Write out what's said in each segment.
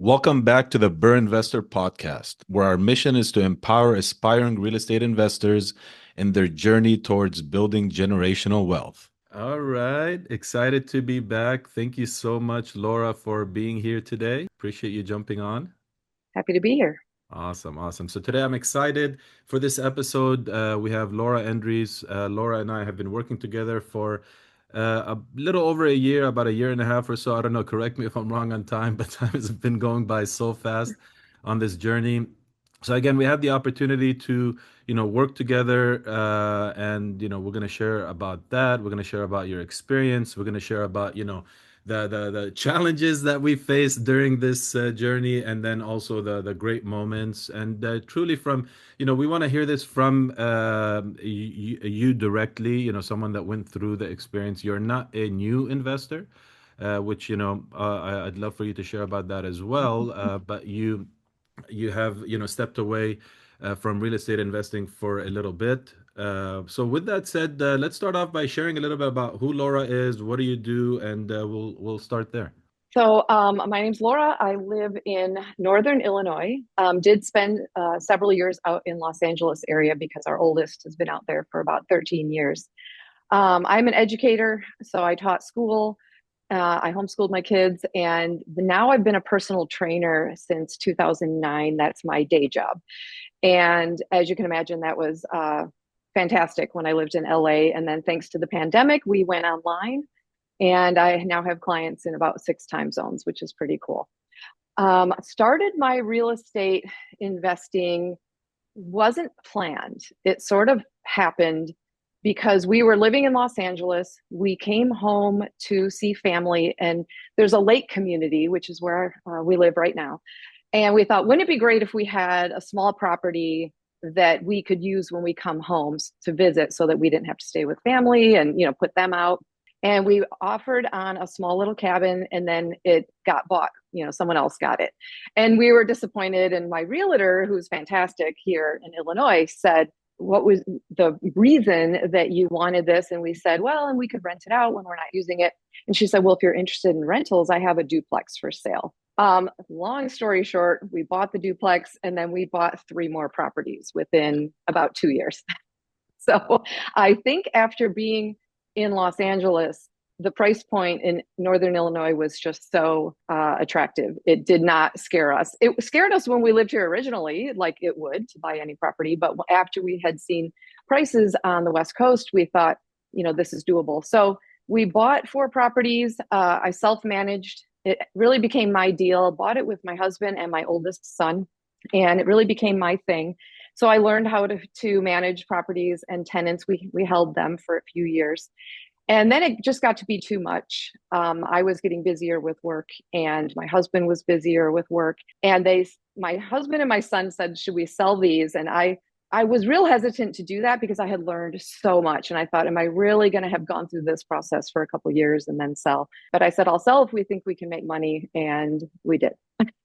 Welcome back to the BRRRR Investor Podcast, where our mission is to empower aspiring real estate investors in their journey towards building generational wealth. All right, excited to be back. Thank you so much, Laura, for being here today. Appreciate you jumping on. Happy to be here. Awesome, awesome. So today I'm excited for this episode. We have Laura Endres. Laura and I have been working together for a little over a year, about a year and a half or so. I don't know, correct me if I'm wrong on time, but time has been going by so fast on this journey. So again, we have the opportunity to, work together, and we're going to share about that. We're going to share about your experience. We're going to share about, the challenges that we faced during this journey, and then also the great moments. And truly from, we want to hear this from you directly, someone that went through the experience. You're not a new investor, which, I'd love for you to share about that as well. But you have stepped away from real estate investing for a little bit. So with that said, let's start off by sharing a little bit about who Laura is, what do you do, and we'll start there. My name's Laura. I live in Northern Illinois. Did spend several years out in Los Angeles area because our oldest has been out there for about 13 years. I'm an educator, so I taught school. I homeschooled my kids, and now I've been a personal trainer since 2009. That's my day job. And as you can imagine, that was fantastic when I lived in LA. And then thanks to the pandemic, we went online, and I now have clients in about 6 time zones, which is pretty cool. Started my real estate investing, wasn't planned. It sort of happened because we were living in Los Angeles. We came home to see family, and there's a lake community, which is where we live right now. And we thought, wouldn't it be great if we had a small property that we could use when we come home to visit, so that we didn't have to stay with family and, put them out. And we offered on a small little cabin, and then it got bought. Someone else got it. And we were disappointed. And my realtor, who's fantastic here in Illinois, said, what was the reason that you wanted this? And we said, well, and we could rent it out when we're not using it. And she said, well, if you're interested in rentals, I have a duplex for sale. Long story short, we bought the duplex, and then we bought 3 more properties within about 2 years. So I think after being in Los Angeles, the price point in Northern Illinois was just so attractive. It did not scare us. It scared us when we lived here originally, like it would to buy any property. But after we had seen prices on the West Coast, we thought, this is doable. So we bought 4 properties. I self-managed. It really became my deal. Bought it with my husband and my oldest son, and it really became my thing. So I learned how to manage properties and tenants. We held them for a few years. And then it just got to be too much. I was getting busier with work, and my husband was busier with work. And my husband and my son said, should we sell these? And I was real hesitant to do that because I had learned so much. And I thought, am I really going to have gone through this process for a couple of years and then sell? But I said, I'll sell if we think we can make money. And we did.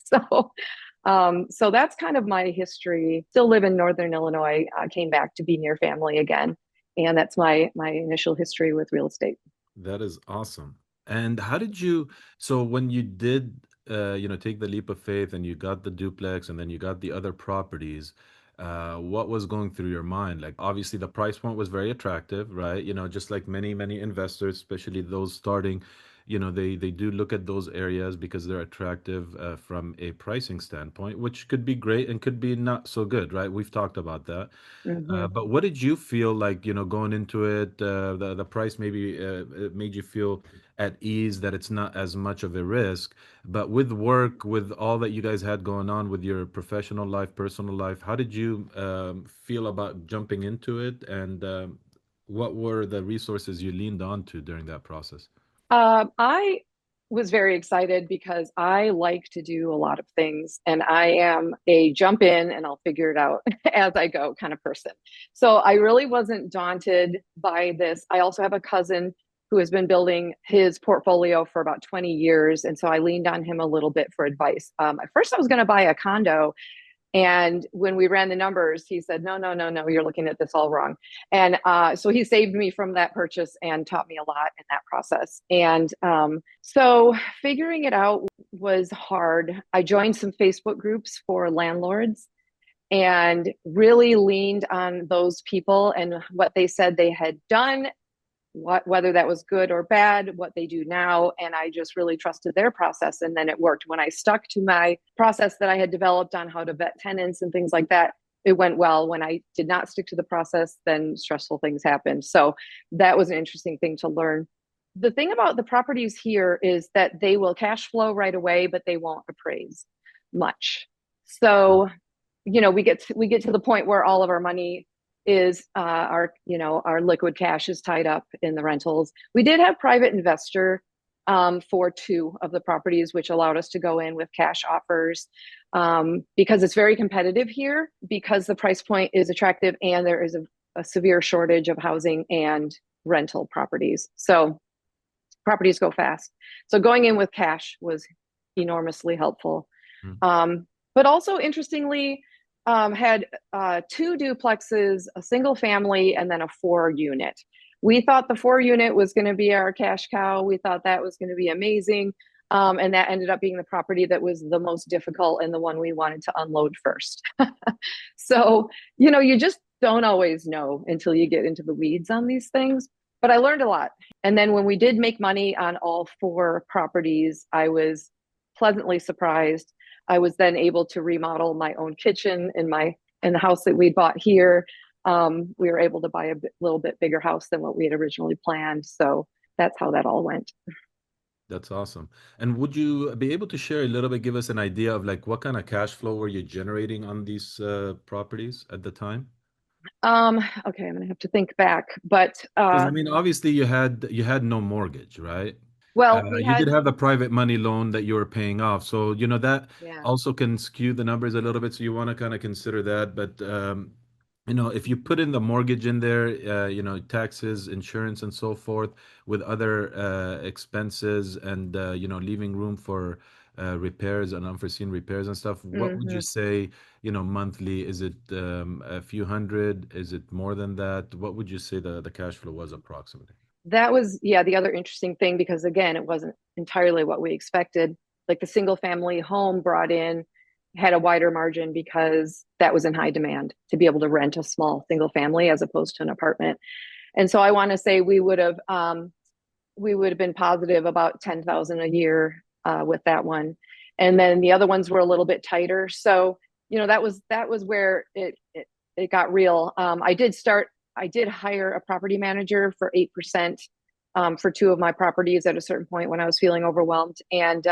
So that's kind of my history. Still live in Northern Illinois. Came back to be near family again. And that's my initial history with real estate. That is awesome. And how did you, so when you did, take the leap of faith and you got the duplex and then you got the other properties, what was going through your mind? Like, obviously, the price point was very attractive, right? Just like many, many investors, especially those starting, they do look at those areas because they're attractive from a pricing standpoint, which could be great and could be not so good, right? We've talked about that. Mm-hmm. But what did you feel like, going into it? The price maybe it made you feel at ease that it's not as much of a risk. But with work, with all that you guys had going on with your professional life, personal life, how did you feel about jumping into it? And what were the resources you leaned on to during that process? I was very excited because I like to do a lot of things, and I am a jump in and I'll figure it out as I go kind of person. So I really wasn't daunted by this. I also have a cousin who has been building his portfolio for about 20 years. And so I leaned on him a little bit for advice. At first, I was going to buy a condo, And when we ran the numbers, he said, no, no, no, no, you're looking at this all wrong. And so he saved me from that purchase and taught me a lot in that process. And so figuring it out was hard. I joined some Facebook groups for landlords and really leaned on those people and what they said they had done, whether that was good or bad, what they do now. And I just really trusted their process. And then it worked. When I stuck to my process that I had developed on how to vet tenants and things like that, it went well. When I did not stick to the process, then stressful things happened. So that was an interesting thing to learn. The thing about the properties here is that they will cash flow right away, but they won't appraise much. So, we get to the point where all of our money is our liquid cash is tied up in the rentals. We did have private investor for two of the properties, which allowed us to go in with cash offers because it's very competitive here because the price point is attractive and there is a severe shortage of housing and rental properties. So properties go fast. So going in with cash was enormously helpful. Mm. But also interestingly, had two duplexes, a single family, and then a 4 unit. We thought the 4 unit was going to be our cash cow. We thought that was going to be amazing. And that ended up being the property that was the most difficult and the one we wanted to unload first. So, you just don't always know until you get into the weeds on these things. But I learned a lot. And then when we did make money on all 4 properties, I was pleasantly surprised. I was then able to remodel my own kitchen in the house that we bought here. We were able to buy a little bit bigger house than what we had originally planned. So that's how that all went. That's awesome. And would you be able to share a little bit, give us an idea of like what kind of cash flow were you generating on these properties at the time? Okay, I'm gonna have to think back, but Because I mean, obviously you had no mortgage, right? well, we You did had, have a private money loan that you were paying off, so that yeah. also can skew the numbers a little bit. So you want to kind of consider that. But if you put in the mortgage in there, taxes, insurance, and so forth, with other expenses, and leaving room for repairs and unforeseen repairs and stuff, what would you Mhm. say, monthly? Is it a few hundred? Is it more than that? What would you say the cash flow was approximately? That was, yeah, the other interesting thing because again, it wasn't entirely what we expected. Like the single family home brought in had a wider margin because that was in high demand to be able to rent a small single family as opposed to an apartment. And so I want to say we would have been positive about 10,000 a year with that one. And then the other ones were a little bit tighter. So, that was where it got real. I did hire a property manager for 8% for two of my properties at a certain point when I was feeling overwhelmed. And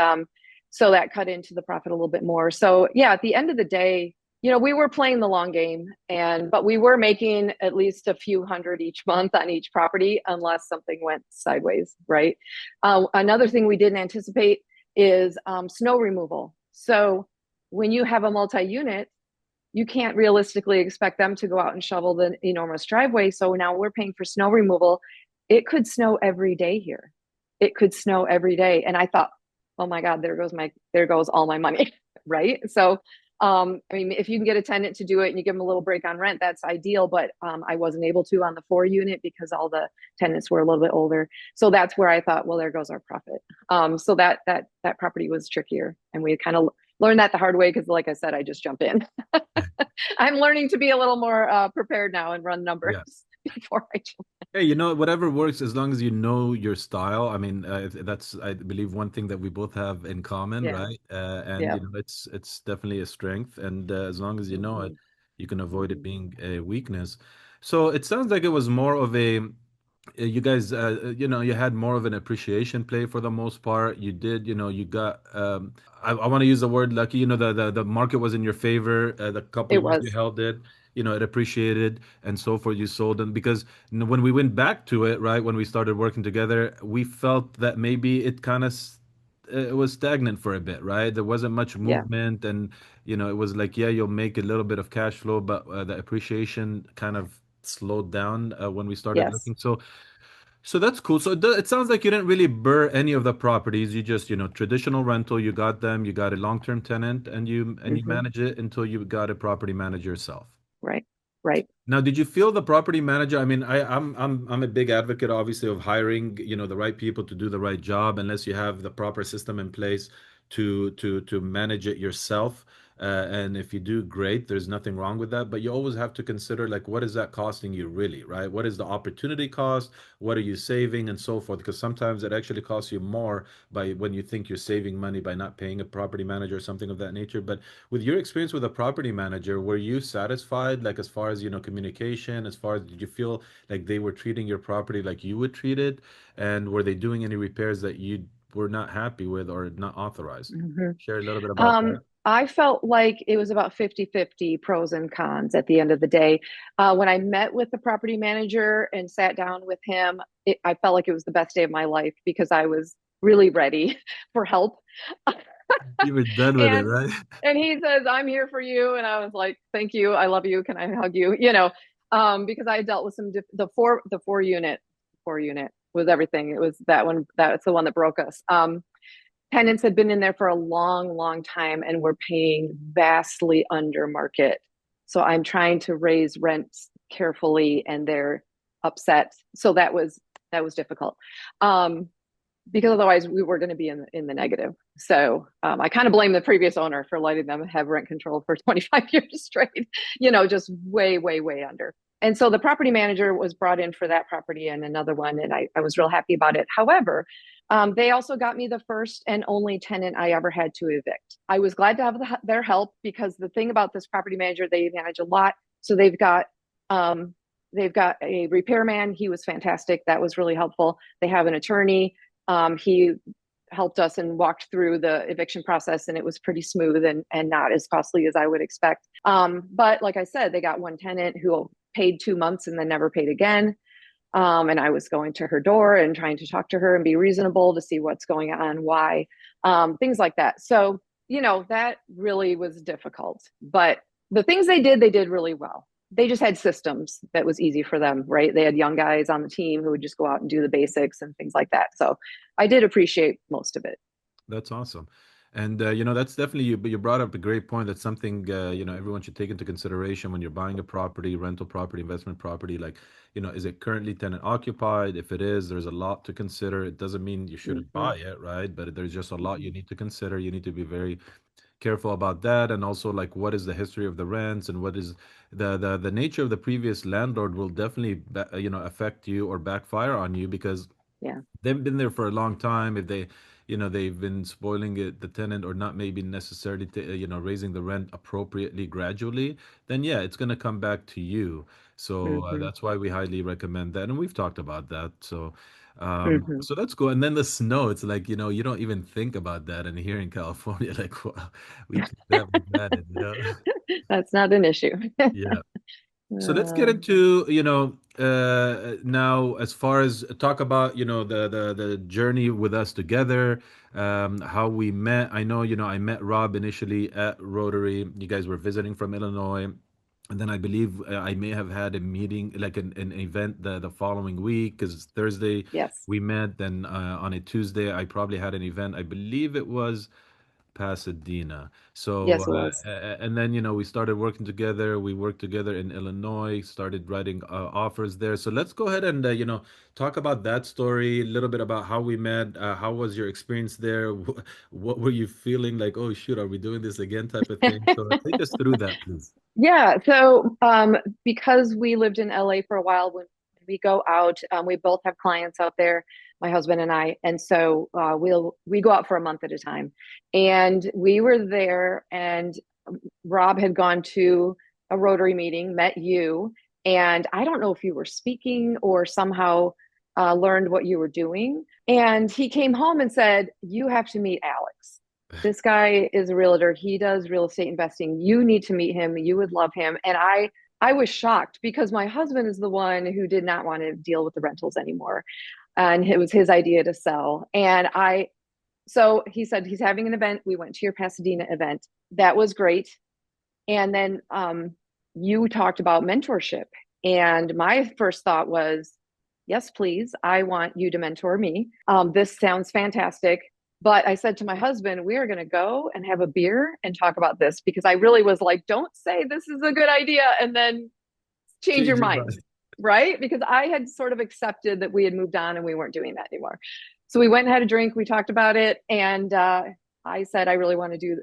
so that cut into the profit a little bit more. So yeah, at the end of the day, we were playing the long game, but we were making at least a few hundred each month on each property unless something went sideways, right? Another thing we didn't anticipate is snow removal. So when you have a multi-unit, you can't realistically expect them to go out and shovel the enormous driveway. So now we're paying for snow removal. It could snow every day here. It could snow every day. And I thought, oh my God, there goes all my money. Right. So I mean, if you can get a tenant to do it and you give them a little break on rent, that's ideal. But I wasn't able to on the 4 unit because all the tenants were a little bit older. So that's where I thought, well, there goes our profit. So that property was trickier, and we kind of learned that the hard way because, like I said, I just jump in. I'm learning to be a little more prepared now and run numbers Yeah. before I jump. Hey, whatever works as long as you know your style. I mean, that's, I believe, one thing that we both have in common, Yeah. right? And Yeah. it's definitely a strength, and as long as you know it, Mm-hmm. you can avoid it Mm-hmm. being a weakness. So it sounds like it was more of a you guys, you had more of an appreciation play for the most part. You did, you got, I want to use the word lucky. The market was in your favor. The couple It of years you was. held it, it appreciated and so forth. You sold them because when we went back to it, right, when we started working together, we felt that maybe it kind of it was stagnant for a bit, right? There wasn't much Yeah. movement, and it was like, yeah, you'll make a little bit of cash flow, but the appreciation kind of slowed down when we started Yes. looking. So So that's cool. So it sounds like you didn't really burr any of the properties. You just, traditional rental, you got them, you got a long-term tenant, and you Hmm. manage it until you got a property manager yourself. Right. Right. Now, did you feel the property manager? I mean, I'm a big advocate, obviously, of hiring, the right people to do the right job, unless you have the proper system in place to manage it yourself. And if you do, great. There's nothing wrong with that. But you always have to consider, like, what is that costing you really, right? What is the opportunity cost? What are you saving, and so forth? Because sometimes it actually costs you more by when you think you're saving money by not paying a property manager or something of that nature. But with your experience with a property manager, were you satisfied, like as far as, communication, as far as did you feel like they were treating your property like you would treat it? And were they doing any repairs that you were not happy with or not authorized? Hmm. Share a little bit about that. I felt like it was about 50-50 pros and cons at the end of the day. When I met with the property manager and sat down with him, I felt like it was the best day of my life because I was really ready for help. You were done with it, and right? and he says, "I'm here for you." And I was like, "Thank you. I love you. Can I hug you?" Because I dealt with the four unit was everything. It was that one. That's the one that broke us. Tenants had been in there for a long, long time and were paying vastly under market. So I'm trying to raise rents carefully, and they're upset. So that was difficult. Um, because otherwise we were going to be in the negative. So I kind of blame the previous owner for letting them have rent control for 25 years straight, just way, way, way under. And so the property manager was brought in for that property and another one, and I was real happy about it. However, they also got me the first and only tenant I ever had to evict. I was glad to have their help because the thing about this property manager, they manage a lot. So they've got a repairman. He was fantastic. That was really helpful. They have an attorney. He helped us and walked through the eviction process, and it was pretty smooth and not as costly as I would expect. But like I said, they got one tenant who paid 2 months and then never paid again. And I was going to her door and trying to talk to her and be reasonable to see what's going on, why, things like that. So, that really was difficult. But the things they did really well. They just had systems that was easy for them, right? They had young guys on the team who would just go out and do the basics and things like that. So I did appreciate most of it. That's awesome. And that's definitely you brought up a great point. That's something everyone should take into consideration when you're buying a property, rental property, investment property. Like, is it currently tenant occupied? If it is, there's a lot to consider. It doesn't mean you shouldn't Mm-hmm, buy it, right? But there's just a lot you mm-hmm, need to consider. You need to be very careful about that, and also like what is the history of the rents and what is the nature of the previous landlord will definitely affect you or backfire on you because yeah. they've been there for a long time. If they've been spoiling it, the tenant, or not maybe necessarily raising the rent appropriately gradually, then yeah, it's going to come back to you. So Mm-hmm, that's why we highly recommend that, and we've talked about that. So mm-hmm. so that's cool. And then the snow, it's like, you don't even think about that, and here in California, like, wow, we take that for granted. That's not an issue. Yeah. So let's get uh, into, now as far as talk about, the journey with us together, how we met. I know, I met Rob initially at Rotary. You guys were visiting from Illinois. And then I believe I may have had a meeting, like an event the following week, because Thursday yes. we met. Then on a Tuesday, I probably had an event. I believe it was Pasadena. So, Yes, it was. and then, we started working together. We worked together in Illinois, started writing offers there. So let's go ahead and, talk about that story, a little bit about how we met. How was your experience there? What were you feeling like? Oh, shoot, are we doing this again type of thing? So take us through that, please. Yeah. So, because we lived in LA for a while, when we go out, we both have clients out there, my husband and I, and so we go out for a month at a time. And we were there, and Rob had gone to a Rotary meeting, met you, and I don't know if you were speaking or somehow learned what you were doing. And he came home and said, "You have to meet Alex. This guy is a realtor. He does real estate investing. You need to meet him. You would love him." And I was shocked because my husband is the one who did not want to deal with the rentals anymore. And it was his idea to sell. So he said he's having an event. We went to your Pasadena event. That was great. And then you talked about mentorship. And my first thought was, yes, please. I want you to mentor me. This sounds fantastic. But I said to my husband, we are going to go and have a beer and talk about this because I really was like, don't say this is a good idea and then change your Change your mind. mind. Right. Because I had sort of accepted that we had moved on and we weren't doing that anymore. So we went and had a drink. We talked about it. And I said, I really want to do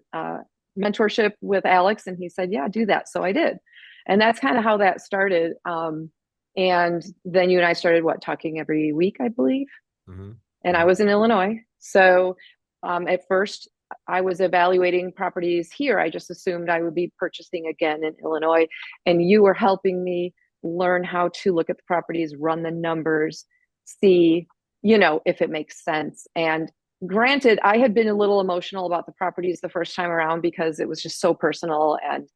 mentorship with Alex. And he said, yeah, do that. So I did. And that's kind of how that started. And then you and I started what, talking every week, I believe. Hmm. And I Hmm. was in Illinois. So at first, I was evaluating properties here. I just assumed I would be purchasing again in Illinois. And you were helping me learn how to look at the properties, run the numbers, see, if it makes sense. And granted, I had been a little emotional about the properties the first time around because it was just so personal and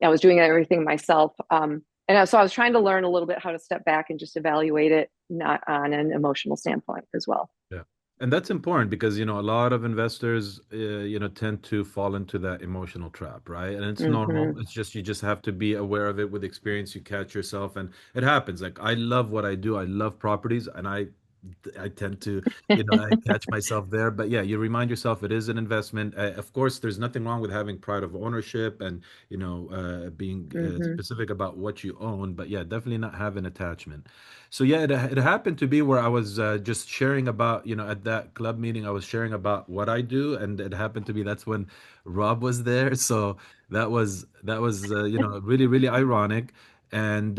I was doing everything myself. And so I was trying to learn a little bit how to step back and just evaluate it, not on an emotional standpoint as well. Yeah. And that's important because, a lot of investors, tend to fall into that emotional trap, right? And it's normal. Mm-hmm. It's just, you just have to be aware of it with experience. You catch yourself and it happens. Like, I love what I do. I love properties and I tend to, I catch myself there. But yeah, you remind yourself it is an investment. Of course, there's nothing wrong with having pride of ownership and, being Mm-hmm. specific about what you own. But yeah, definitely not have an attachment. So yeah, it happened to be where I was just sharing about, at that club meeting, I was sharing about what I do, and it happened to be that's when Rob was there. So that was really really ironic. And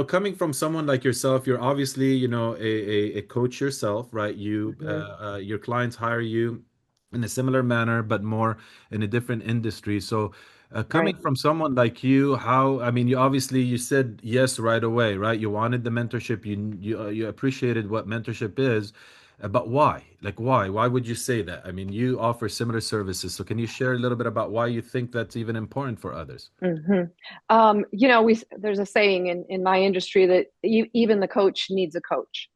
coming from someone like yourself, you're obviously a coach yourself, right? Mm-hmm. Your clients hire you in a similar manner, but more in a different industry. So coming Right. from someone like you, how, I mean, you said yes right away, right? You wanted the mentorship, you appreciated what mentorship is, but why? Like why? Why would you say that? I mean, you offer similar services, so can you share a little bit about why you think that's even important for others? Mm-hmm. There's a saying in my industry that even the coach needs a coach.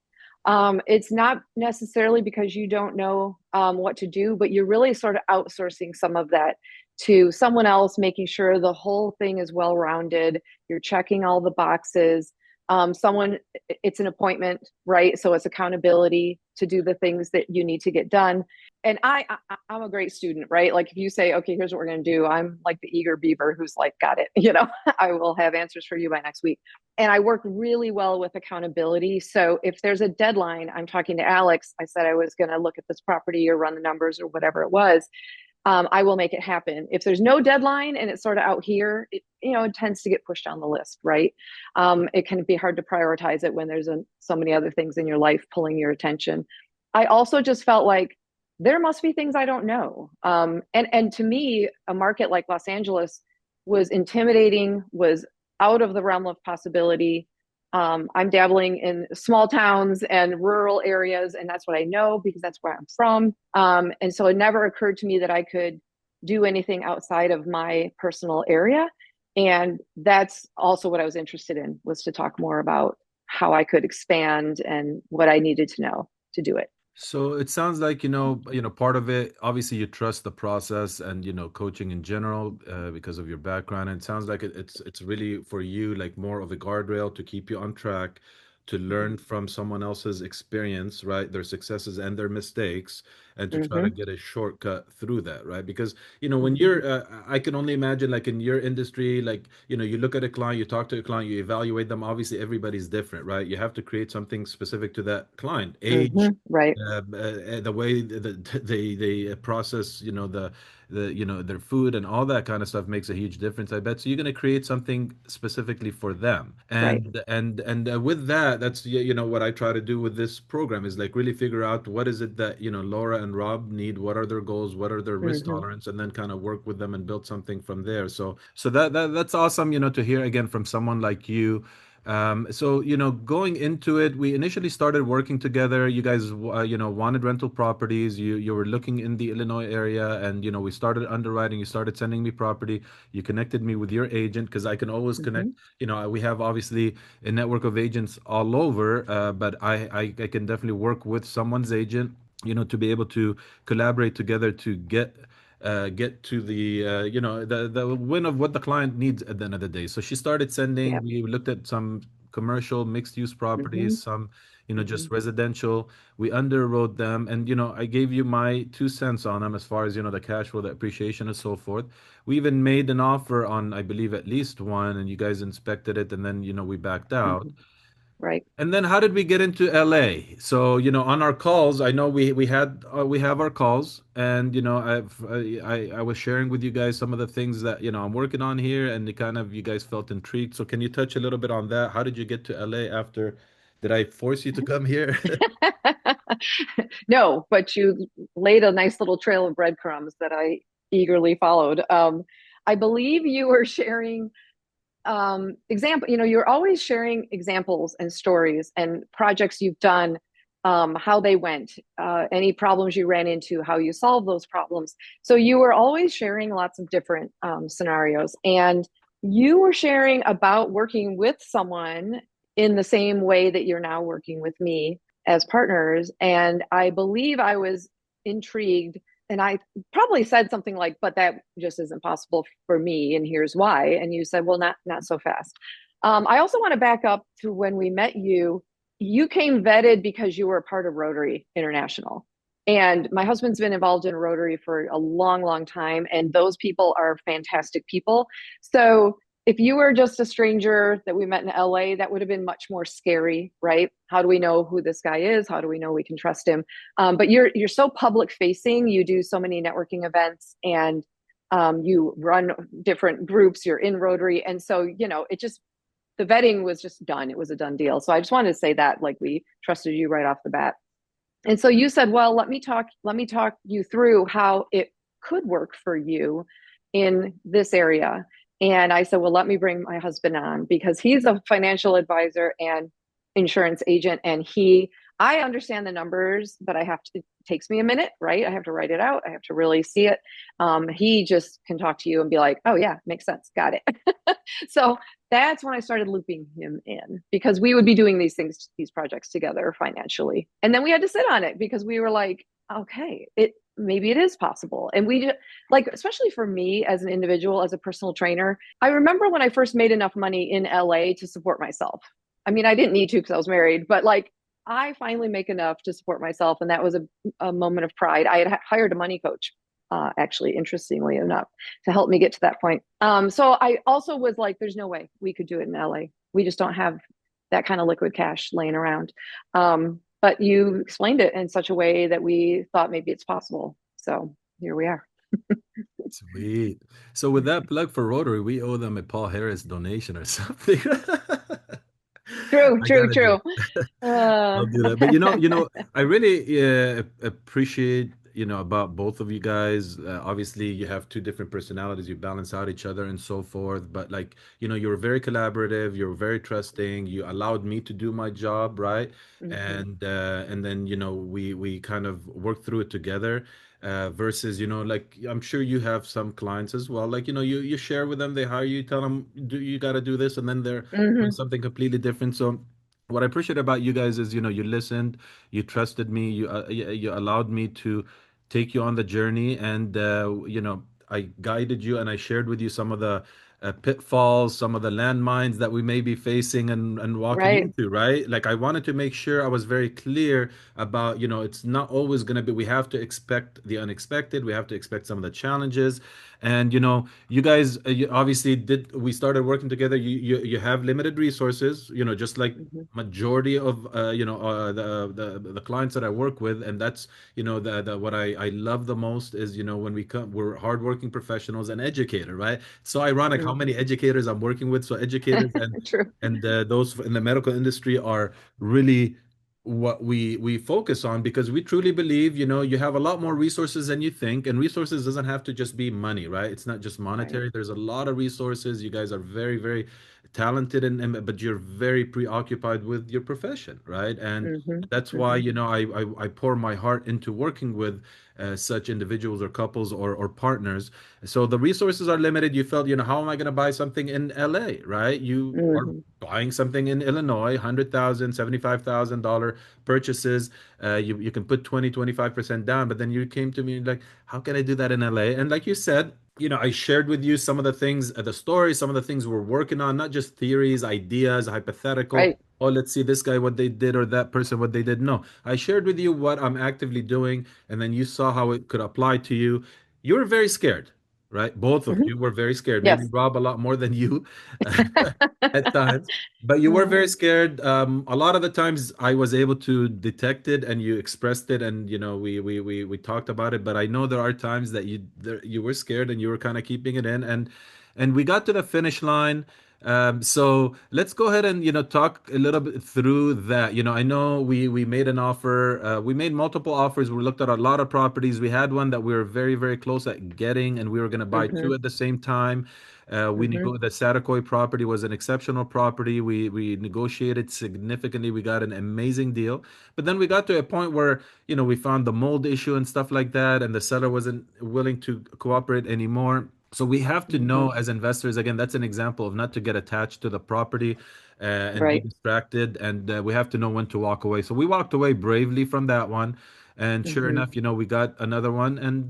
It's not necessarily because you don't know what to do, but you're really sort of outsourcing some of that to someone else, making sure the whole thing is well rounded. You're checking all the boxes. It's an appointment, right? So it's accountability to do the things that you need to get done. And I'm a great student, right? Like if you say, okay, here's what we're going to do, I'm like the eager beaver who's like, got it. I will have answers for you by next week. And I work really well with accountability. So if there's a deadline, I'm talking to Alex. I said I was going to look at this property or run the numbers or whatever it was. I will make it happen. If there's no deadline and it's sort of out here, it tends to get pushed down the list, right? It can be hard to prioritize it when there's so many other things in your life pulling your attention. I also just felt like there must be things I don't know. And to me, a market like Los Angeles was intimidating, was out of the realm of possibility. I'm dabbling in small towns and rural areas, and that's what I know because that's where I'm from. And so it never occurred to me that I could do anything outside of my personal area. And that's also what I was interested in, was to talk more about how I could expand and what I needed to know to do it. So it sounds like, part of it, obviously you trust the process and, coaching in general, because of your background. And it sounds like it's really for you like more of a guardrail to keep you on track, to learn Mm-hmm. from someone else's experience, right? Their successes and their mistakes, and to try to Mm-hmm. get a shortcut through that, right? Because, when Mm-hmm. I can only imagine like in your industry, like, you look at a client, you talk to a client, you evaluate them. Obviously, everybody's different, right? You have to create something specific to that client, Mm-hmm. age, Right. the way they process, their food and all that kind of stuff makes a huge difference, I bet. So you're going to create something specifically for them, Right. and with that, that's what I try to do with this program is like really figure out what is it that Laura and Rob need, what are their goals, what are their risk Mm-hmm. tolerance, and then kind of work with them and build something from there. So that's awesome, to hear again from someone like you. So, going into it, we initially started working together. You guys, wanted rental properties. You were looking in the Illinois area, and we started underwriting. You started sending me property. You connected me with your agent because I can always connect. Mm-hmm. We have obviously a network of agents all over, but I can definitely work with someone's agent. To be able to collaborate together to get to the the win of what the client needs at the end of the day. So she started sending. Yeah. We looked at some commercial, mixed use Hmm. properties, some, Hmm. just residential. We underwrote them, and I gave you my 2 cents on them as far as the cash flow, the appreciation, and so forth. We even made an offer on, I believe, at least one, and you guys inspected it, and then we backed out. Hmm. Right. And then how did we get into LA? So, on our calls, I know we have our calls, and I was sharing with you guys some of the things that I'm working on here, and you guys felt intrigued. So can you touch a little bit on that? How did you get to LA after? Did I force you to come here? No, but you laid a nice little trail of breadcrumbs that I eagerly followed. I believe you were sharing example, you're always sharing examples and stories and projects you've done, how they went, any problems you ran into, how you solved those problems. So you were always sharing lots of different scenarios, and you were sharing about working with someone in the same way that you're now working with me as partners. And I believe I was intrigued, and I probably said something like, but that just isn't possible for me, and here's why. And you said, well, not so fast. I also want to back up to when we met you. You came vetted because you were a part of Rotary International. And my husband's been involved in Rotary for a long, long time, and those people are fantastic people. So if you were just a stranger that we met in LA, that would have been much more scary, right? How do we know who this guy is? How do we know we can trust him? But you're so public facing. You do so many networking events, and you run different groups. You're in Rotary, and so it just, the vetting was just done. It was a done deal. So I just wanted to say that, like, we trusted you right off the bat. And so you said, well, let me talk you through how it could work for you in this area. And I said, well, let me bring my husband on because he's a financial advisor and insurance agent. And I understand the numbers, but it takes me a minute, right? I have to write it out. I have to really see it. He just can talk to you and be like, oh, yeah, makes sense. Got it. So that's when I started looping him in because we would be doing these projects together financially. And then we had to sit on it because we were like, okay, maybe it is possible. And we just, like, especially for me as an individual, as a personal trainer, I remember when I first made enough money in LA to support myself. I mean, I didn't need to because I was married, but like, I finally make enough to support myself. And that was a moment of pride. I had hired a money coach, actually, interestingly enough, to help me get to that point. So I also was like, there's no way we could do it in LA. We just don't have that kind of liquid cash laying around. But you explained it in such a way that we thought maybe it's possible. So here we are. Sweet. So with that plug for Rotary, we owe them a Paul Harris donation or something. True, I true, gotta do true. it. Uh, I'll do that. But I really appreciate, about both of you guys. Obviously, you have two different personalities. You balance out each other and so forth. But like, you're very collaborative. You're very trusting. You allowed me to do my job, right? mhm. And then, we kind of work through it together. Versus, like I'm sure you have some clients as well. Like, you share with them, they hire you, tell them, do you got to do this, and then they're doing Mhm. something completely different. So what I appreciate about you guys is, you listened, you trusted me, you allowed me to take you on the journey, and I guided you and I shared with you some of the pitfalls, some of the landmines that we may be facing and walking Right. into, right? Like I wanted to make sure I was very clear about, it's not always going to be, we have to expect the unexpected, we have to expect some of the challenges. And you guys, you obviously did, we started working together. You have limited resources, just like Mhm. majority of the clients that I work with. And that's the what I love the most is when we're hardworking professionals and educator, right? It's so ironic how many Mhm. educators I'm working with. So educators True. and those in the medical industry are really what we focus on, because we truly believe, you have a lot more resources than you think, and resources doesn't have to just be money, right? It's not just Right. monetary. There's a lot of resources. You guys are very, very talented, but you're very preoccupied with your profession, right? And Mhm. that's why, Mhm. I pour my heart into working with such individuals or couples or partners. So the resources are limited. You felt, how am I going to buy something in LA, right? You are Mhm. buying something in Illinois, 100,000, $75,000 purchases. You can put 20, 25% down, but then you came to me like, how can I do that in LA? And like you said, I shared with you some of the things, the stories, some of the things we're working on, not just theories, ideas, hypothetical. Right. Oh, let's see this guy what they did or that person what they did. No, I shared with you what I'm actively doing, and then you saw how it could apply to you. You were very scared, right? Both of Hmm. you were very scared. Maybe Yes. Rob a lot more than you at times. But you were very scared. A lot of the times I was able to detect it and you expressed it and we talked about it. But I know there are times that you were scared and you were kind of keeping it in and we got to the finish line. So let's go ahead and talk a little bit through that. I know we made an offer. We made multiple offers. We looked at a lot of properties. We had one that we were very, very close at getting, and we were going to buy two Hmm. at the same time. Hmm. The Satakoy property was an exceptional property. We negotiated significantly. We got an amazing deal. But then we got to a point where, we found the mold issue and stuff like that, and the seller wasn't willing to cooperate anymore. So we have to Hmm. know as investors, again, that's an example of not to get attached to the property and be Right. distracted. And we have to know when to walk away. So we walked away bravely from that one. And sure Hmm. enough, we got another one. And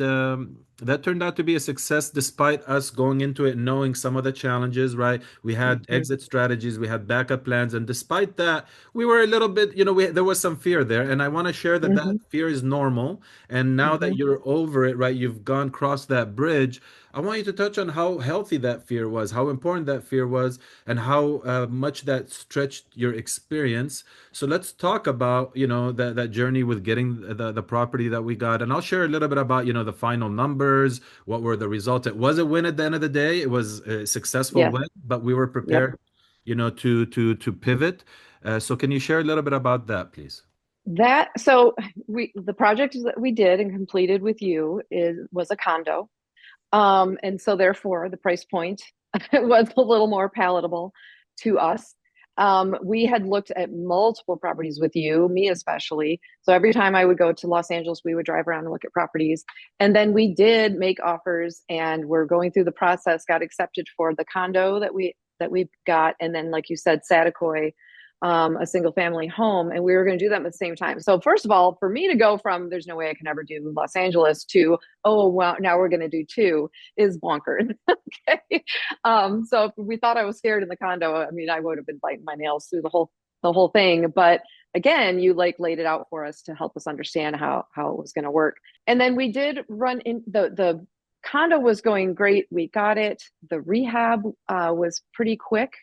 that turned out to be a success despite us going into it knowing some of the challenges, right? We had Hmm. exit strategies, we had backup plans. And despite that, we were a little bit, there was some fear there. And I want to share that that Hmm. fear is normal. And now that Hmm. you're over it, right, you've gone across that bridge. I want you to touch on how healthy that fear was, how important that fear was, and how much that stretched your experience. So let's talk about, that journey with getting the property that we got. And I'll share a little bit about, the final numbers, what were the results. It was a win at the end of the day. It was a successful Yeah. win, but we were Yep. prepared, to pivot. So can you share a little bit about that, please? So we the project that we did and completed with you is was a condo. And so therefore the price point was a little more palatable to us. We had looked at multiple properties with you, me especially. So every time I would go to Los Angeles, we would drive around and look at properties. And then we did make offers and we're going through the process, got accepted for the condo that we got. And then, like you said, Satakoy, a single family home, and we were going to do them at the same time. So first of all, for me to go from there's no way I can ever do Los Angeles to oh well now we're going to do two is bonkers. Okay. So if we thought I was scared in the condo, I mean, I would have been biting my nails through the whole thing. But again, you like laid it out for us to help us understand how it was going to work. And then we did run in the condo was going great. We got it. The rehab was pretty quick.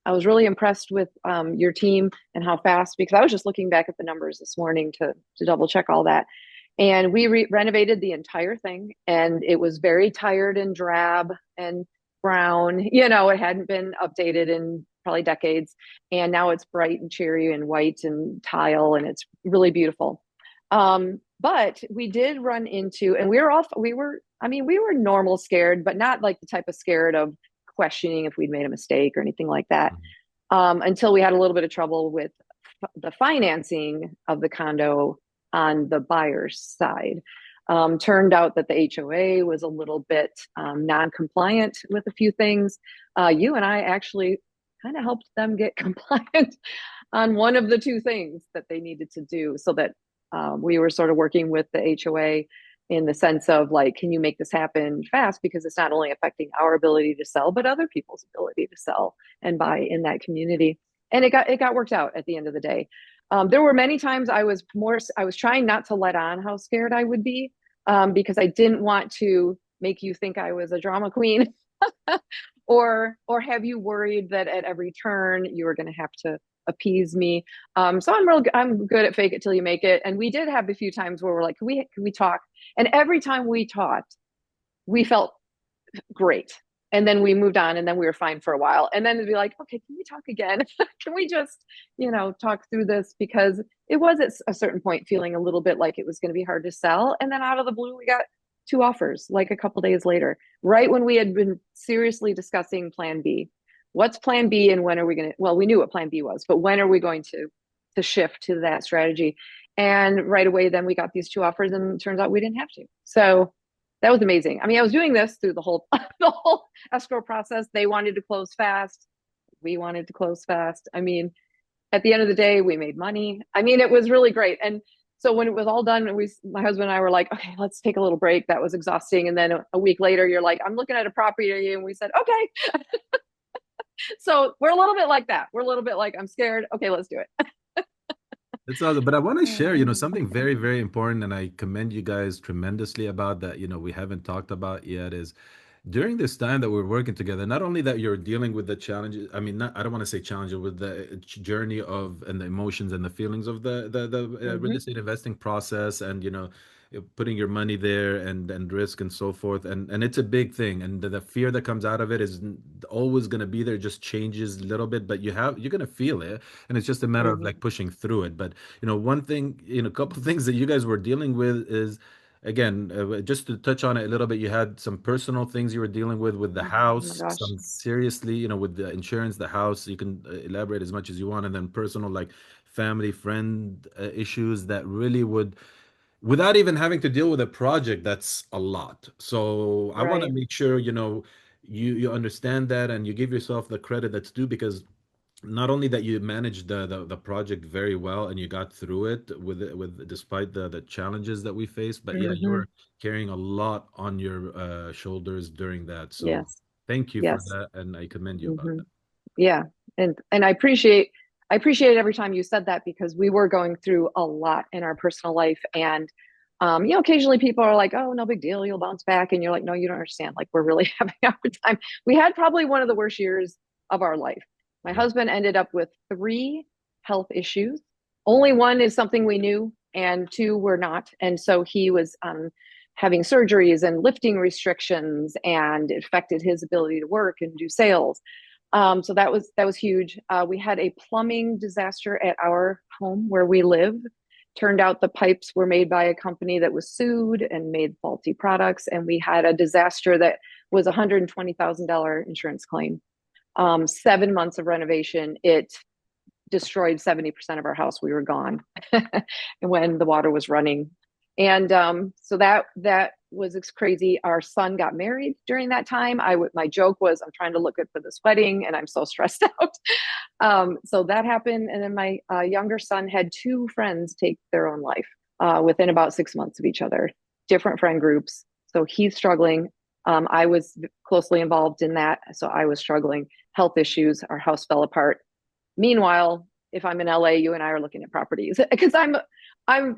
I was really impressed with your team and how fast, because I was just looking back at the numbers this morning to double check all that. And we renovated the entire thing, and it was very tired and drab and brown. It hadn't been updated in probably decades. And now it's bright and cheery and white and tile, and it's really beautiful. But we did run into, and I mean, we were normal scared, but not like the type of scared of questioning if we'd made a mistake or anything like that, until we had a little bit of trouble with the financing of the condo on the buyer's side. Turned out that the HOA was a little bit non-compliant with a few things. You and I actually kind of helped them get compliant on one of the two things that they needed to do, so that we were sort of working with the HOA in the sense of like, can you make this happen fast? Because it's not only affecting our ability to sell, but other people's ability to sell and buy in that community. And it got worked out at the end of the day. There were many times I was trying not to let on how scared I would be, because I didn't want to make you think I was a drama queen, or have you worried that at every turn you were going to have to appease me. So I'm good at fake it till you make it. And we did have a few times where we're like, can we talk? And every time we talked, we felt great. And then we moved on, and then we were fine for a while. And then it'd be like, okay, can we talk again? Can we just, talk through this? Because it was at a certain point feeling a little bit like it was going to be hard to sell. And then out of the blue, we got two offers like a couple days later, right when we had been seriously discussing plan B. What's plan B, and when are we going to, well, we knew what plan B was, but when are we going to shift to that strategy? And right away, then we got these two offers, and it turns out we didn't have to. So that was amazing. I mean, I was doing this through the whole the whole escrow process. They wanted to close fast. We wanted to close fast. I mean, at the end of the day, we made money. I mean, it was really great. And So when it was all done, my husband and I were like, okay, let's take a little break. That was exhausting. And then a week later, you're like, I'm looking at a property, and we said, okay. So we're a little bit like that. We're a little bit like, I'm scared. Okay, let's do it. It's awesome. But I want to share, something very, very important, and I commend you guys tremendously about that, we haven't talked about yet is during this time that we're working together, not only that you're dealing with the challenges, I mean, not, I don't want to say challenges, with the journey of and the emotions and the feelings of the real Mm-hmm, estate investing process, and putting your money there and risk and so forth, and it's a big thing, and the fear that comes out of it is always going to be there, just changes a little bit, but you're going to feel it, and it's just a matter of mm-hmm, like pushing through it. But one thing, a couple of things that you guys were dealing with is, again, just to touch on it a little bit, you had some personal things you were dealing with the mm-hmm. Oh my house, gosh. some seriously, with the insurance, the house. You can elaborate as much as you want, and then personal, like family, friend issues that really would, without even having to deal with a project, that's a lot. So I want to Right. make sure, you understand that, and you give yourself the credit that's due, because not only that you managed the project very well and you got through it with despite the challenges that we faced, but yeah, you Mm-hmm. were carrying a lot on your shoulders during that. So Yes. thank you for Yes. that, and I commend you about Mm-hmm. that. Yeah. And I appreciate every time you said that, because we were going through a lot in our personal life. And occasionally people are like, oh, no big deal, you'll bounce back. And you're like, no, you don't understand. Like, we're really having a hard time. We had probably one of the worst years of our life. My Yeah. husband ended up with three health issues. Only one is something we knew, and two were not. And so he was having surgeries and lifting restrictions, and it affected his ability to work and do sales. So that was huge. We had a plumbing disaster at our home where we live. Turned out the pipes were made by a company that was sued and made faulty products, and we had a disaster that was a $120,000 insurance claim. 7 months of renovation, it destroyed 70% of our house. We were gone when the water was running. And so that was crazy. Our son got married during that time. My joke was, I'm trying to look good for this wedding, and I'm so stressed out. So that happened, and then my younger son had two friends take their own life within about 6 months of each other, different friend groups. So he's struggling. I was closely involved in that, so I was struggling. Health issues. Our house fell apart. Meanwhile, if I'm in LA, you and I are looking at properties because I'm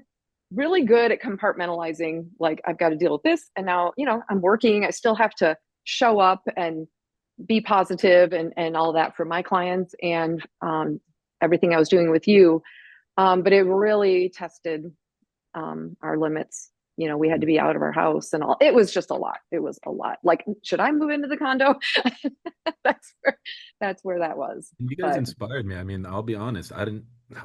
really good at compartmentalizing. Like, I've got to deal with this, and now I'm working. I still have to show up and be positive and all that for my clients, and everything I was doing with you. But it really tested our limits. We had to be out of our house and all. It was just a lot. It was a lot. Like, should I move into the condo? that's where that's where that was. You guys But inspired me. I mean, I'll be honest. I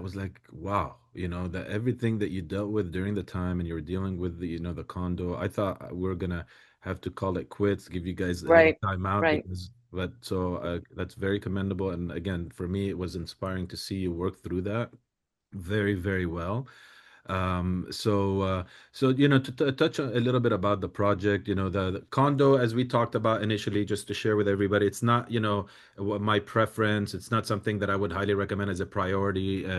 was like, wow, that everything that you dealt with during the time, and you were dealing with the condo, I thought we are gonna have to call it quits, give you guys a little right, time out, right. because, but so that's very commendable. And again, for me, it was inspiring to see you work through that very, very well. So to touch a little bit about the project, the condo, as we talked about initially, just to share with everybody, it's not, my preference. It's not something that I would highly recommend as a priority, of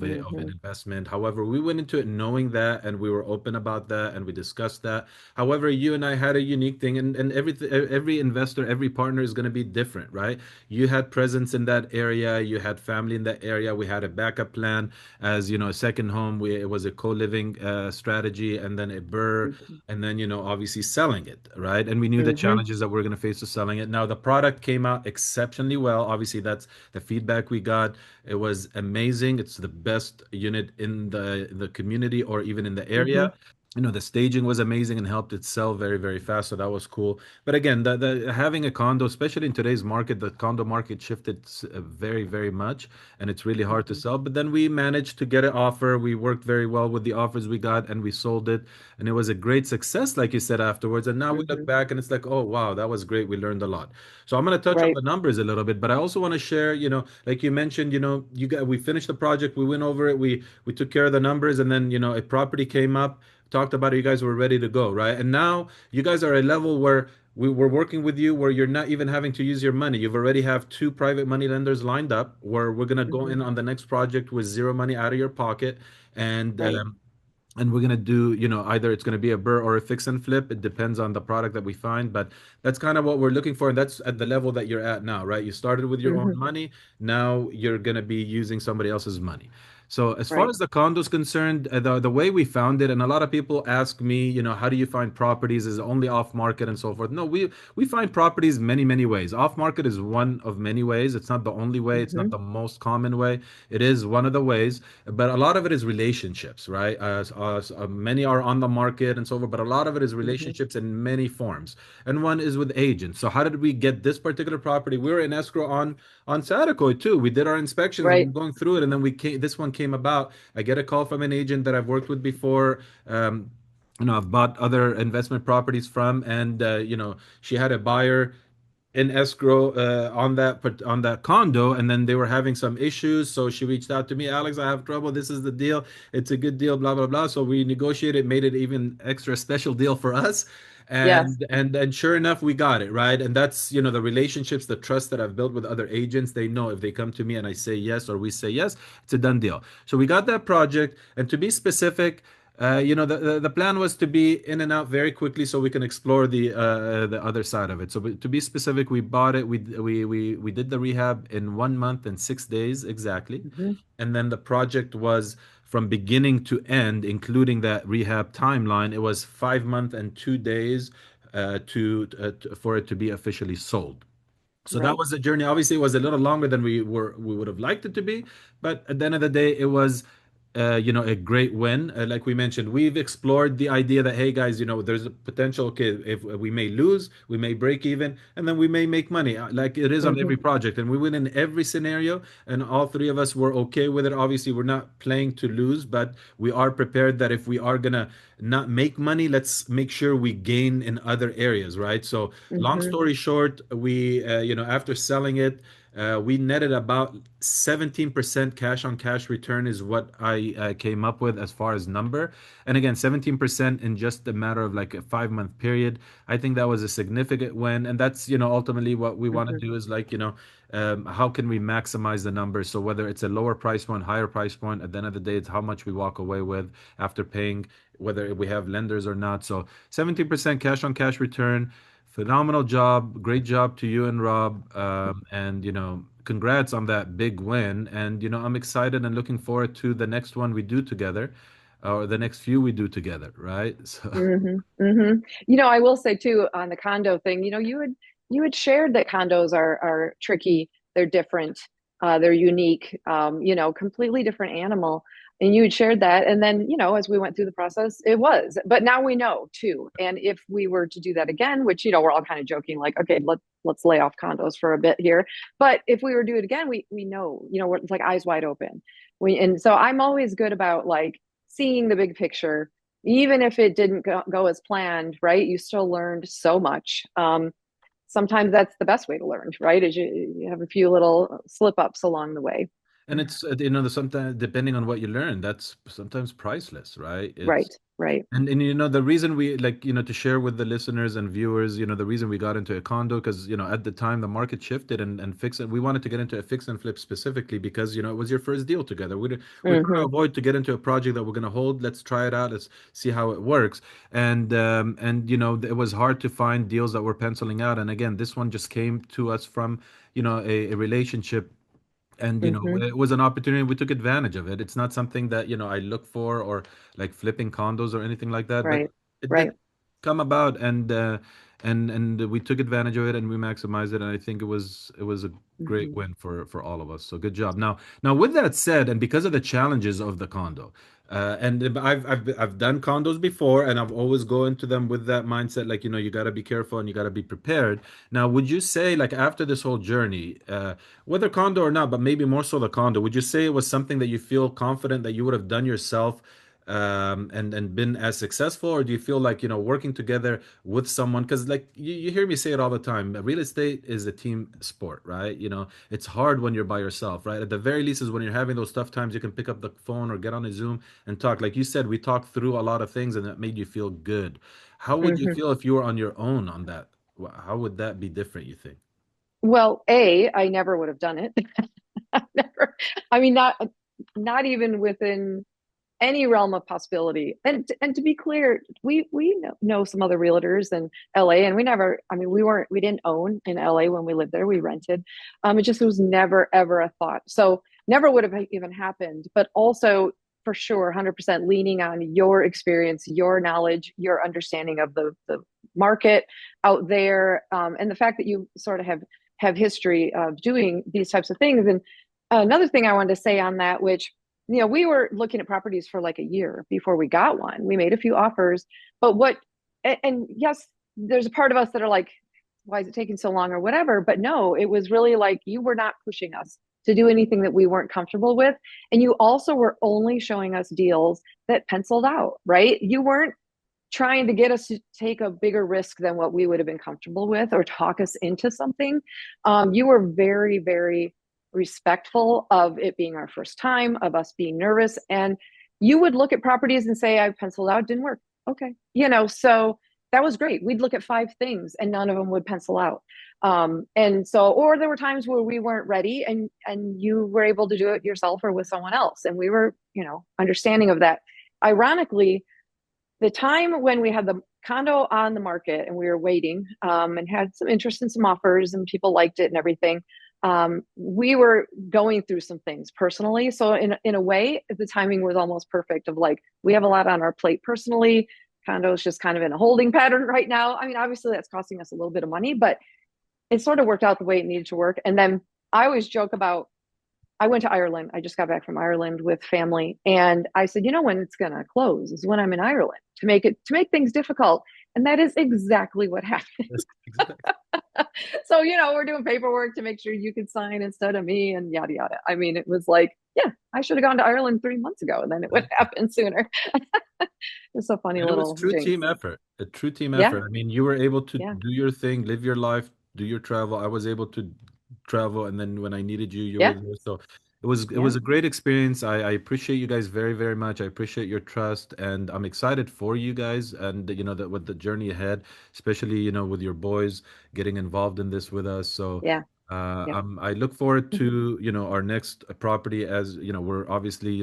an Mm-hmm, investment. However, we went into it knowing that, and we were open about that, and we discussed that. However, you and I had a unique thing, and every investor, every partner is going to be different, right? You had presence in that area, you had family in that area, we had a backup plan, as a second home. It was a co-living strategy, and then a BRRRR, mm-hmm, and then obviously selling it, right? And we knew the mm-hmm, challenges that we're going to face with selling it. Now the product came out exceptionally well. Obviously, that's the feedback we got. It was amazing. It's the best unit in the community, or even in the mm-hmm, area. The staging was amazing and helped it sell very, very fast. So that was cool. But again, the having a condo, especially in today's market, the condo market shifted very, very much, and it's really hard to mm-hmm, sell. But then we managed to get an offer. We worked very well with the offers we got, and we sold it, and it was a great success, like you said afterwards. And now we look mm-hmm. back, and it's like, oh wow, that was great. We learned a lot. So I'm going to touch on Right. the numbers a little bit, but I also want to share, like you mentioned, we finished the project, we went over it, we took care of the numbers, and then a property came up, talked about it, you guys were ready to go, right? And now you guys are at a level where we were working with you, where you're not even having to use your money. You've already have two private money lenders lined up, where we're gonna go Mm-hmm, in on the next project with zero money out of your pocket. And right. and we're gonna do, either it's gonna be a burr or a fix and flip. It depends on the product that we find, but that's kind of what we're looking for, and that's at the level that you're at now, right? You started with your own Hmm. money, now you're gonna be using somebody else's money. So as far Right. as the condo is concerned, the way we found it, and a lot of people ask me, how do you find properties? Is it only off market and so forth? No, we find properties many ways. Off market is one of many ways. It's not the only way. It's not Hmm. the most common way. It is one of the ways, but a lot of it is relationships, right? Many are on the market and so forth, but a lot of it is Hmm. relationships in many forms. And one is with agents. So how did we get this particular property? We were in escrow on Saticoy too. We did our inspections. We Right. were going through it, and then we came. This one came about. I get a call from an agent that I've worked with before. I've bought other investment properties from, and she had a buyer in escrow on that condo, and then they were having some issues, so she reached out to me. Alex, I have trouble, this is the deal, it's a good deal, blah blah blah. So we negotiated, made it even extra special deal for us, Yes. and sure enough, we got it right. And that's, the relationships, the trust that I've built with other agents. They know if they come to me and I say yes, or we say yes, it's a done deal. So we got that project, and to be specific, the plan was to be in and out very quickly so we can explore the other side of it. So to be specific, we bought it. We did the rehab in 1 month and 6 days exactly, Hmm. and then the project was from beginning to end, including that rehab timeline. It was 5 months and 2 days for it to be officially sold. So that Right. was the journey. Obviously, it was a little longer than we would have liked it to be, but at the end of the day, it was a great win. Like we mentioned, we've explored the idea that, hey guys, there's a potential. Okay, if we may lose, we may break even, and then we may make money, like it is on Hmm. every project. And we win in every scenario, and all three of us were okay with it. Obviously, we're not playing to lose, but we are prepared that if we are gonna not make money, let's make sure we gain in other areas, right? So long Hmm. story short, we, after selling it, we netted about 17% cash on cash return is what I came up with as far as number. And again, 17% in just a matter of like a 5 month period. I think that was a significant win. And that's, ultimately what we want to Hmm. do is like, how can we maximize the numbers? So whether it's a lower price point, higher price point, at the end of the day, it's how much we walk away with after paying, whether we have lenders or not. So 17% cash on cash return. Phenomenal job. Great job to you and Rob. And, congrats on that big win. And, I'm excited and looking forward to the next one we do together, or the next few we do together, right? So, Hmm. Hmm. I will say too on the condo thing, you had shared that condos are tricky, they're different, they're unique, completely different animal. And you had shared that. And then, as we went through the process, it was. But now we know too. And if we were to do that again, which, we're all kind of joking, like, okay, let's lay off condos for a bit here. But if we were to do it again, we know, we're like eyes wide open. And so I'm always good about like seeing the big picture, even if it didn't go as planned, right? You still learned so much. Sometimes that's the best way to learn, right? Is you have a few little slip ups along the way. and it's, sometimes depending on what you learn, that's sometimes priceless, right? Right, right. And the reason we like, to share with the listeners and viewers, the reason we got into a condo, because at the time the market shifted, and fix it. We wanted to get into a fix and flip specifically because it was your first deal together. We try to Hmm. avoid to get into a project that we're going to hold. Let's try it out. Let's see how it works. And it was hard to find deals that were penciling out. And again, this one just came to us from a relationship, and Hmm. it was an opportunity. We took advantage of it. It's not something that I look for, or like flipping condos or anything like that, but Right, it did right. come about, and we took advantage of it, and we maximized it. And I think it was a great Hmm. win for all of us. So good job. Now with that said, and because of the challenges of the condo, and I've done condos before, and I've always go into them with that mindset, like, you got to be careful and you got to be prepared. Now, would you say, like, after this whole journey, whether condo or not, but maybe more so the condo, would you say it was something that you feel confident that you would have done yourself, and been as successful? Or do you feel like, working together with someone, because like you hear me say it all the time, real estate is a team sport, right? It's hard when you're by yourself, right? At the very least is when you're having those tough times, you can pick up the phone or get on a Zoom and talk. Like you said, we talked through a lot of things, and that made you feel good. How would you Hmm. feel if you were on your own on that? How would that be different, you think? Well, I never would have done it. Never. I mean, not even within. any realm of possibility. And to be clear, we know some other realtors in LA, and we never, I mean, we didn't own in LA when we lived there. We rented. It just was never ever a thought. So never would have even happened. But also for sure, 100% leaning on your experience, your knowledge, your understanding of the market out there, and the fact that you sort of have history of doing these types of things. And another thing I wanted to say on that, which, we were looking at properties for like a year before we got one. We made a few offers, but and yes, there's a part of us that are like, why is it taking so long or whatever? But no, it was really like you were not pushing us to do anything that we weren't comfortable with. And you also were only showing us deals that penciled out, right? You weren't trying to get us to take a bigger risk than what we would have been comfortable with or talk us into something. You were very, very respectful of it being our first time, of us being nervous. And you would look at properties and say, I penciled out, didn't work. Okay. So that was great. We'd look at 5 things and none of them would pencil out. And so, or there were times where we weren't ready and you were able to do it yourself or with someone else. And we were, understanding of that. Ironically, the time when we had the condo on the market and we were waiting, and had some interest in some offers and people liked it and everything, we were going through some things personally. So in a way, the timing was almost perfect of like, we have a lot on our plate personally. Condo is just kind of in a holding pattern right now. I mean, obviously that's costing us a little bit of money, but it sort of worked out the way it needed to work. And then I always joke about, I went to Ireland. I just got back from Ireland with family. And I said, when it's going to close is when I'm in Ireland to make things difficult. And that is exactly what happened. So, we're doing paperwork to make sure you could sign instead of me and yada, yada. I mean, it was like, yeah, I should have gone to Ireland 3 months ago and then it would happen sooner. It's a funny And it was little true jinx. team effort, a true team Yeah. effort. I mean, you were able to Yeah. do your thing, live your life, do your travel. I was able to travel, and then when I needed you, you were Yeah. there. So it was Yeah. a great experience. I appreciate you guys very, very much. I appreciate your trust, and I'm excited for you guys, and that with the journey ahead, especially with your boys getting involved in this with us. So Yeah. Yeah. I look forward to our next property, as we're obviously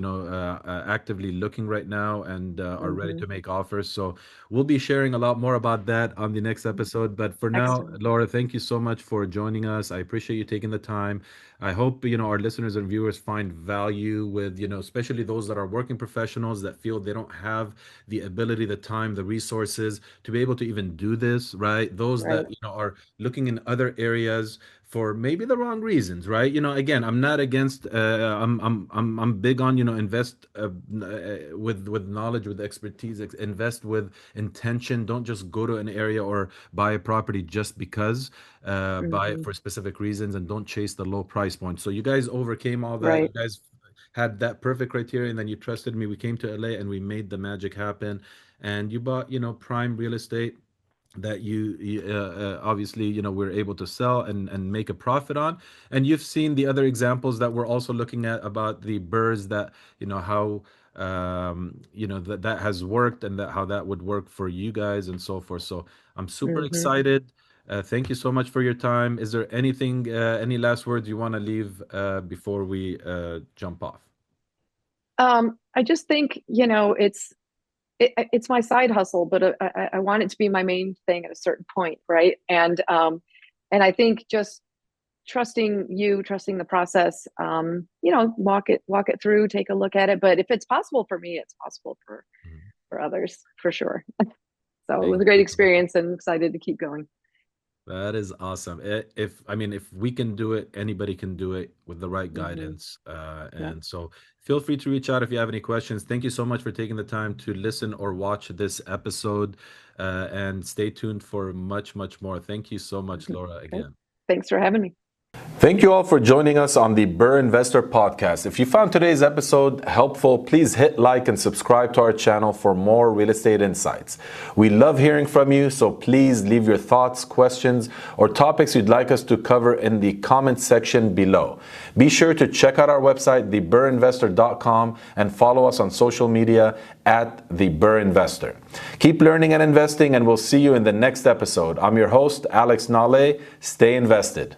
actively looking right now and are ready Mm-hmm. to make offers. So we'll be sharing a lot more about that on the next episode. But for now, Excellent. Laura, thank you so much for joining us. I appreciate you taking the time. I hope our listeners and viewers find value with especially those that are working professionals that feel they don't have the ability, the time, the resources to be able to even do this, right? Those Right. that are looking in other areas for maybe the wrong reasons, right? Again, I'm not against. I'm big on invest with knowledge, with expertise, invest with intention. Don't just go to an area or buy a property just because. Buy it Mm-hmm. for specific reasons and don't chase the low price point. So you guys overcame all that. You Right. guys had that perfect criteria, and then you trusted me. We came to LA and we made the magic happen. And you bought prime real estate that you obviously we're able to sell and make a profit on. And you've seen the other examples that we're also looking at about the BRRRRs, that how that has worked, and that how that would work for you guys and so forth. So I'm super Mm-hmm. excited. Thank you so much for your time. Is there anything, any last words you want to leave before we jump off? I just think, it's my side hustle, but I want it to be my main thing at a certain point, right? And I think just trusting the process, walk it through, take a look at it. But if it's possible for me, it's possible Mhm. for others for sure. So it was Thank a great you. experience and excited to keep going. That is awesome. If I mean, if we can do it, anybody can do it with the right Hmm. guidance. Yeah. And so feel free to reach out if you have any questions. Thank you so much for taking the time to listen or watch this episode. And stay tuned for much, much more. Thank you so much, Laura, Great. again. Thanks for having me. Thank you all for joining us on the BRRRR Investor Podcast. If you found today's episode helpful, please hit like and subscribe to our channel for more real estate insights. We love hearing from you, so please leave your thoughts, questions, or topics you'd like us to cover in the comment section below. Be sure to check out our website, thebrrinvestor.com, and follow us on social media at The BRRRR Investor. Keep learning and investing, and we'll see you in the next episode. I'm your host, Alex Nale. Stay invested.